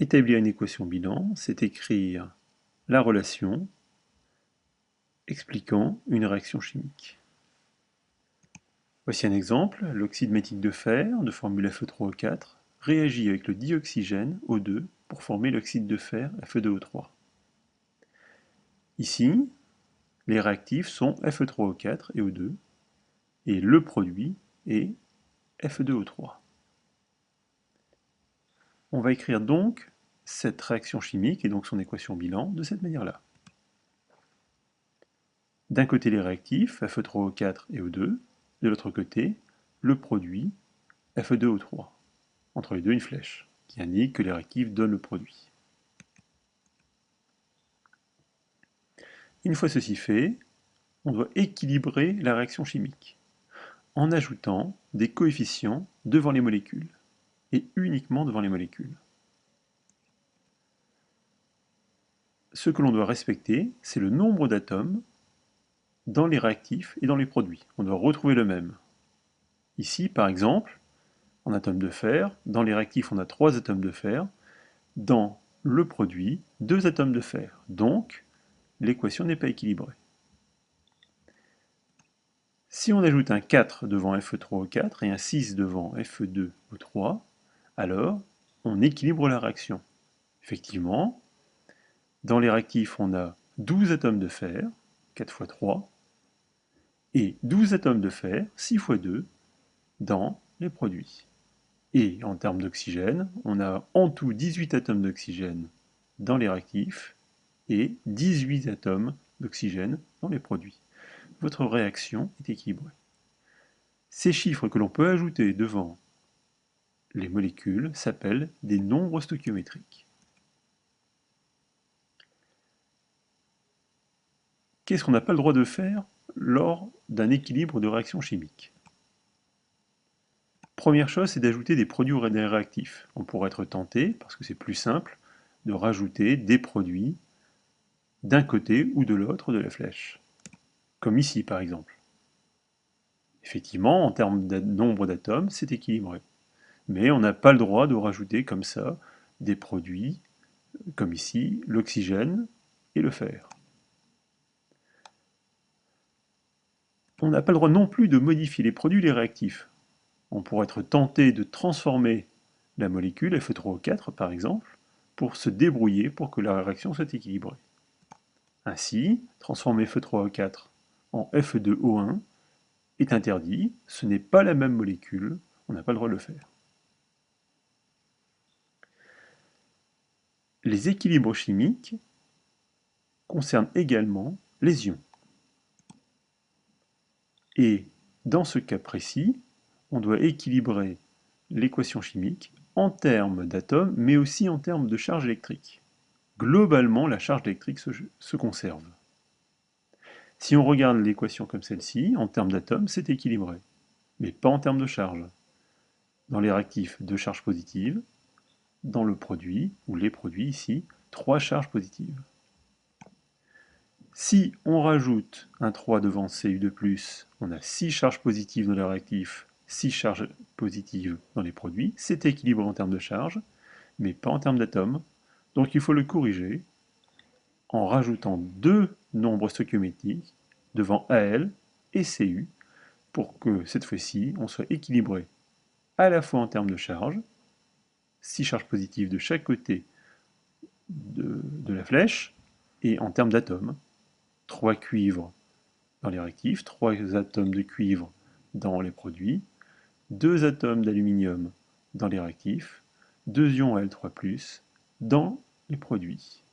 Établir une équation bilan, c'est écrire la relation expliquant une réaction chimique. Voici un exemple, l'oxyde méthylique de fer, de formule Fe3O4, réagit avec le dioxygène O2 pour former l'oxyde de fer Fe2O3. Ici, les réactifs sont Fe3O4 et O2, et le produit est Fe2O3. On va écrire donc cette réaction chimique et donc son équation bilan de cette manière-là. D'un côté les réactifs, Fe3O4 et O2, de l'autre côté, le produit Fe2O3. Entre les deux, une flèche qui indique que les réactifs donnent le produit. Une fois ceci fait, on doit équilibrer la réaction chimique en ajoutant des coefficients devant les molécules, et uniquement devant les molécules. Ce que l'on doit respecter, c'est le nombre d'atomes dans les réactifs et dans les produits. On doit retrouver le même. Ici, par exemple, en atomes de fer, dans les réactifs, on a 3 atomes de fer, dans le produit, 2 atomes de fer. Donc, l'équation n'est pas équilibrée. Si on ajoute un 4 devant Fe3O4 et un 6 devant Fe2O3, alors on équilibre la réaction. Effectivement, dans les réactifs, on a 12 atomes de fer, 4 fois 3, et 12 atomes de fer, 6 fois 2, dans les produits. Et en termes d'oxygène, on a en tout 18 atomes d'oxygène dans les réactifs et 18 atomes d'oxygène dans les produits. Votre réaction est équilibrée. Ces chiffres que l'on peut ajouter devant les molécules s'appellent des nombres stoichiométriques. Qu'est-ce qu'on n'a pas le droit de faire lors d'un équilibre de réaction chimique? Première chose, c'est d'ajouter des produits ou des réactifs. On pourrait être tenté, parce que c'est plus simple, de rajouter des produits d'un côté ou de l'autre de la flèche. Comme ici, par exemple. Effectivement, en termes de nombre d'atomes, c'est équilibré. Mais on n'a pas le droit de rajouter comme ça des produits, comme ici, l'oxygène et le fer. On n'a pas le droit non plus de modifier les produits, les réactifs. On pourrait être tenté de transformer la molécule Fe3O4 par exemple, pour se débrouiller pour que la réaction soit équilibrée. Ainsi, transformer Fe3O4 en Fe2O1 est interdit, ce n'est pas la même molécule, on n'a pas le droit de le faire. Les équilibres chimiques concernent également les ions. Et dans ce cas précis, on doit équilibrer l'équation chimique en termes d'atomes, mais aussi en termes de charge électrique. Globalement, la charge électrique se conserve. Si on regarde l'équation comme celle-ci, en termes d'atomes, c'est équilibré, mais pas en termes de charge. Dans les réactifs, 2 charges positives, dans le produit, ou les produits ici, 3 charges positives. Si on rajoute un 3 devant Cu2+, on a 6 charges positives dans les réactifs, 6 charges positives dans les produits. C'est équilibré en termes de charge, mais pas en termes d'atomes. Donc il faut le corriger en rajoutant 2 nombres stoichiométriques devant Al et Cu pour que cette fois-ci on soit équilibré à la fois en termes de charge, 6 charges positives de chaque côté de la flèche, et en termes d'atomes, 3 cuivres dans les réactifs, 3 atomes de cuivre dans les produits, 2 atomes d'aluminium dans les réactifs, 2 ions Al3+, dans les produits.